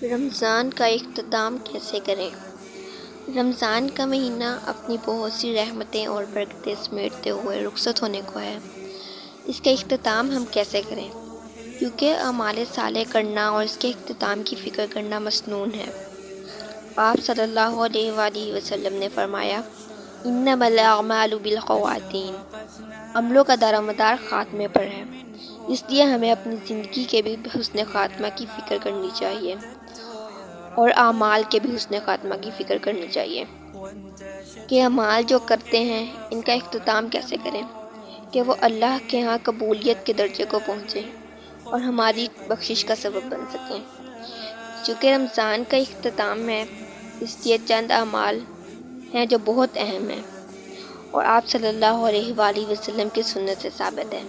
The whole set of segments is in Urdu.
رمضان کا اختتام کیسے کریں؟ رمضان کا مہینہ اپنی بہت سی رحمتیں اور برکتیں سمیٹتے ہوئے رخصت ہونے کو ہے۔ اس کا اختتام ہم کیسے کریں؟ کیونکہ اعمال صالح کرنا اور اس کے اختتام کی فکر کرنا مسنون ہے۔ آپ صلی اللہ علیہ وآلہ وسلم نے فرمایا، انما الاعمال بالخواتین، عملوں کا دار و مدار خاتمے پر ہے، اس لیے ہمیں اپنی زندگی کے بھی حسن خاتمہ کی فکر کرنی چاہیے اور اعمال کے بھی حسن خاتمہ کی فکر کرنی چاہیے کہ اعمال جو کرتے ہیں ان کا اختتام کیسے کریں کہ وہ اللہ کے ہاں قبولیت کے درجے کو پہنچے اور ہماری بخشش کا سبب بن سکیں۔ چونکہ رمضان کا اختتام ہے، اس لیے چند اعمال ہیں جو بہت اہم ہیں اور آپ صلی اللہ علیہ وآلہ وسلم کی سنت سے ثابت ہے۔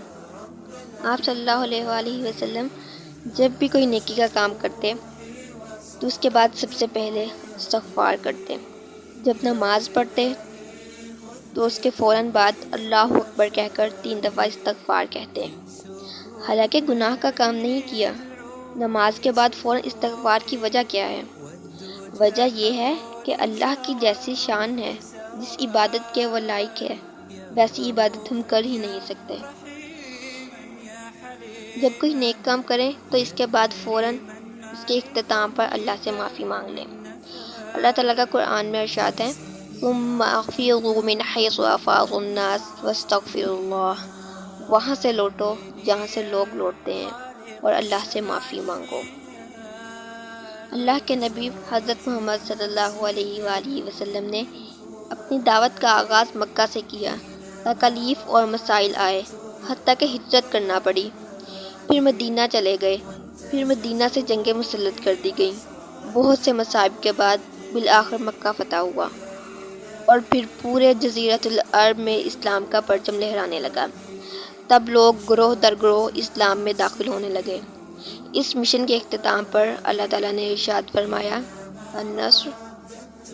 آپ صلی اللہ علیہ وآلہ وسلم جب بھی کوئی نیکی کا کام کرتے تو اس کے بعد سب سے پہلے استغفار کرتے۔ جب نماز پڑھتے تو اس کے فوراً بعد اللہ اکبر کہہ کر 3 دفعہ استغفار کہتے۔ حالانکہ گناہ کا کام نہیں کیا، نماز کے بعد فوراً استغفار کی وجہ کیا ہے؟ وجہ یہ ہے کہ اللہ کی جیسی شان ہے، جس عبادت کے وہ لائق ہے، ویسی عبادت ہم کر ہی نہیں سکتے۔ جب کوئی نیک کام کریں تو اس کے بعد فوراً اس کے اختتام پر اللہ سے معافی مانگ لیں۔ اللہ تعالیٰ کا قرآن میں ارشاد ہے، ثم افیضوا من حیث افاض الناس واستغفروا اللہ، وہاں سے لوٹو جہاں سے لوگ لوٹتے ہیں اور اللہ سے معافی مانگو۔ اللہ کے نبی حضرت محمد صلی اللہ علیہ وآلہ وسلم نے اپنی دعوت کا آغاز مکہ سے کیا۔ تکالیف اور مسائل آئے، حتیٰ کہ ہجرت کرنا پڑی۔ پھر مدینہ چلے گئے، پھر مدینہ سے جنگیں مسلط کر دی گئیں۔ بہت سے مصائب کے بعد بالآخر مکہ فتح ہوا اور پھر پورے جزیرۃ العرب میں اسلام کا پرچم لہرانے لگا۔ تب لوگ گروہ در گروہ اسلام میں داخل ہونے لگے۔ اس مشن کے اختتام پر اللہ تعالیٰ نے ارشاد فرمایا، النصر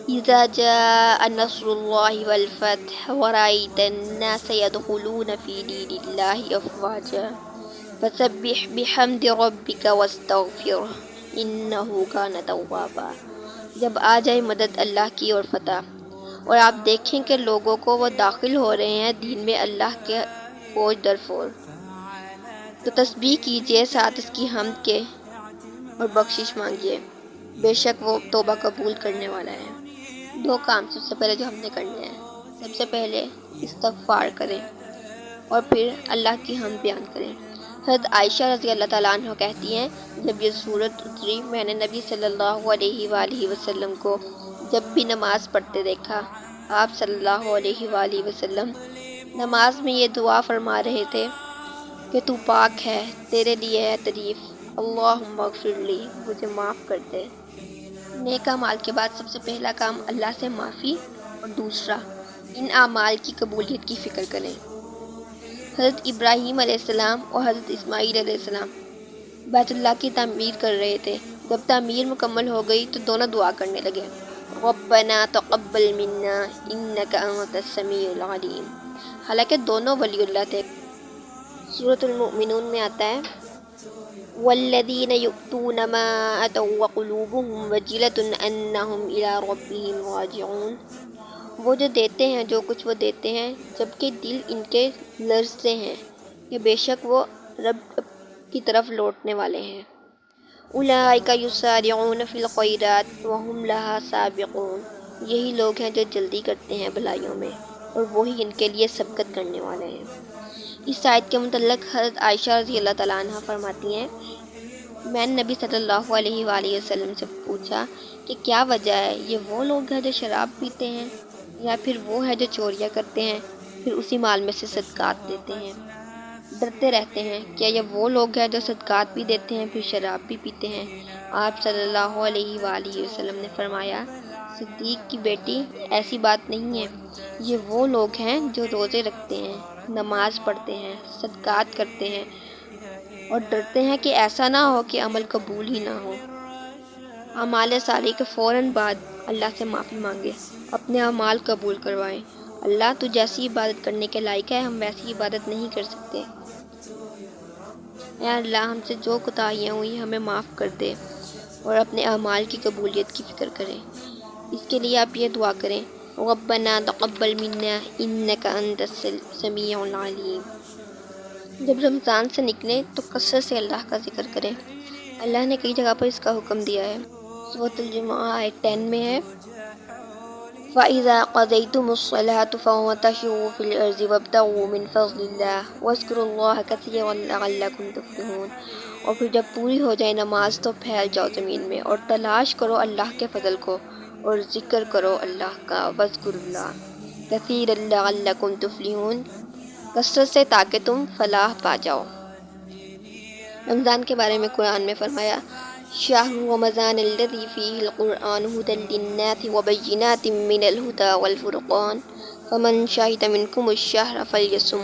اذا جاء نصر اللہ والفتح ورأیت الناس يدخلون فی دین اللہ افواجا فسبح بحمد ربک واستغفرہ انہ کان توابا۔ جب آ جائے مدد اللہ کی اور فتح اور آپ دیکھیں کہ لوگوں کو وہ داخل ہو رہے ہیں دین میں اللہ کے فوج در فوج، تو تسبیح کیجئے ساتھ اس کی حمد کے اور بخشش مانگیے، بے شک وہ توبہ قبول کرنے والا ہے۔ 2 کام سب سے پہلے جو ہم نے کرنے ہیں، سب سے پہلے استغفار کریں اور پھر اللہ کی حمد بیان کریں۔ حضرت عائشہ رضی اللہ تعالیٰ عنہ کہتی ہیں، جب یہ صورت اتری میں نے نبی صلی اللہ علیہ وآلہ وسلم کو جب بھی نماز پڑھتے دیکھا۔ آپ صلی اللہ علیہ وآلہ وسلم نماز میں یہ دعا فرما رہے تھے کہ تو پاک ہے، تیرے لیے ہے تعریف، اللہم اغفر لی، مجھے معاف کر دے۔ نیک اعمال کے بعد سب سے پہلا کام اللہ سے معافی اور دوسرا ان اعمال کی قبولیت کی فکر کریں۔ حضرت ابراہیم علیہ السلام اور حضرت اسماعیل علیہ السلام بیت اللہ کی تعمیر کر رہے تھے۔ جب تعمیر مکمل ہو گئی تو دونوں دعا کرنے لگے، ربنا تقبل منا انک انت السمیع العلیم۔ حالانکہ دونوں ولی اللہ تھے۔ سورۃ المؤمنون میں آتا ہے، والذین یؤتون ما اتوا وقلوبهم وجلۃ انہم الی ربہم راجعون۔ وہ جو دیتے ہیں جو کچھ وہ دیتے ہیں جبکہ دل ان کے لرزتے ہیں کہ بے شک وہ رب کی طرف لوٹنے والے ہیں۔ اولئک یسارعون فی الخیرات وہم لہا سابقون۔ یہی لوگ ہیں جو جلدی کرتے ہیں بھلائیوں میں اور وہی ان کے لیے سبقت کرنے والے ہیں۔ اس آیت کے متعلق حضرت عائشہ رضی اللہ تعالیٰ عنہ فرماتی ہیں، میں نے نبی صلی اللہ علیہ وآلہ وسلم سے پوچھا کہ کیا وجہ ہے، یہ وہ لوگ ہیں جو شراب پیتے ہیں یا پھر وہ ہیں جو چوریاں کرتے ہیں پھر اسی مال میں سے صدقات دیتے ہیں؟ ڈرتے رہتے ہیں، کیا یہ وہ لوگ ہیں جو صدقات بھی دیتے ہیں پھر شراب بھی پیتے ہیں؟ آپ صلی اللہ علیہ وآلہ وسلم نے فرمایا، صدیق کی بیٹی ایسی بات نہیں ہے، یہ وہ لوگ ہیں جو روزے رکھتے ہیں، نماز پڑھتے ہیں، صدقات کرتے ہیں اور ڈرتے ہیں کہ ایسا نہ ہو کہ عمل قبول ہی نہ ہو۔ اعمال صالح کے فوراً بعد اللہ سے معافی مانگے، اپنے اعمال قبول کروائیں۔ اللہ تو جیسی عبادت کرنے کے لائق ہے، ہم ویسی عبادت نہیں کر سکتے۔ اے اللہ ہم سے جو کوتاہیاں ہوئی ہمیں معاف کر دے اور اپنے اعمال کی قبولیت کی فکر کریں۔ اس کے لیے آپ یہ دعا کریں، ربنا تقبل منا انک انت السمیع العلیم۔ جب رمضان سے نکلیں تو کثرت سے اللہ کا ذکر کریں۔ اللہ نے کئی جگہ پر اس کا حکم دیا ہے۔ سورۃ الجمعہ آیت 10 میں ہے، فَإِذَا قَضَيْتُمُ الصَّلَاةَ فَانتَشِرُوا فِي الْأَرْضِ وَابْتَغُوا مِن فَضْلِ اللَّهِ وَاذْكُرُوا اللَّهَ كَثِيرًا لَعَلَّكُمْ تُفْلِحُونَ۔ اور پھر جب پوری ہو جائے نماز تو پھیل جاؤ زمین میں اور تلاش کرو اللہ کے فضل کو اور ذکر کرو اللہ کا، وَاذْكُرُوا اللَّهَ كَثِيرًا لَعَلَّكُمْ تُفْلِحُونَ، کثرت سے تاکہ تم فلاح پا جاؤ۔ رمضان کے بارے میں قرآن میں فرمایا، شہر رمضان الذی فیہ القرآن ھدی للناس وبینات من الھدی والفرقان فمن شہد منکم الشہر فلیصم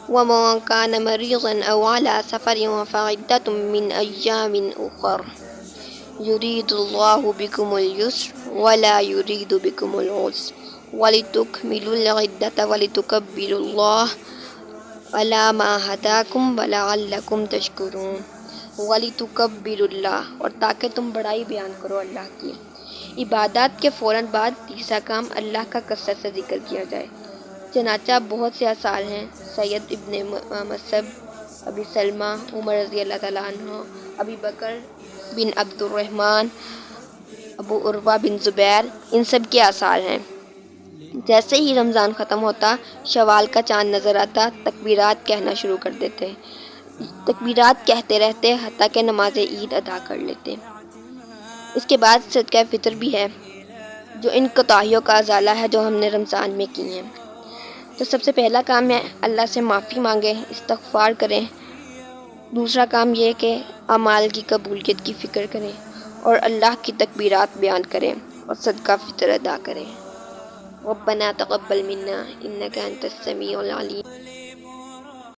ومن کان مریضا او علی سفر فعدۃ من ایام اخر یرید اللہ بکم الیسر ولا یرید بکم العسر ولتکملوا العدۃ ولتکبروا اللہ علی ما ھداکم ولعلکم تشکرون۔ وَلِتُكَبِّرُوا اللَّهَ، اور تاکہ تم بڑائی بیان کرو اللہ کی۔ عبادات کے فوراً بعد تیسرا کام اللہ کا کثرت سے ذکر کیا جائے۔ چنانچہ بہت سے آثار ہیں، سید ابن مصب، ابی سلمہ، عمر رضی اللہ تعالیٰ عنہ، ابی بکر بن عبد الرحمن، ابو عروہ بن زبیر، ان سب کے آثار ہیں۔ جیسے ہی رمضان ختم ہوتا، شوال کا چاند نظر آتا، تکبیرات کہنا شروع کر دیتے، تکبیرات کہتے رہتے حتیٰ کہ نماز عید ادا کر لیتے۔ اس کے بعد صدقہ فطر بھی ہے، جو ان کوتاہیوں کا ازالہ ہے جو ہم نے رمضان میں کی ہیں۔ تو سب سے پہلا کام ہے اللہ سے معافی مانگیں، استغفار کریں۔ دوسرا کام یہ کہ اعمال کی قبولیت کی فکر کریں اور اللہ کی تکبیرات بیان کریں اور صدقہ فطر ادا کریں۔ ربنا تقبل منا انک انت السمیع العلیم۔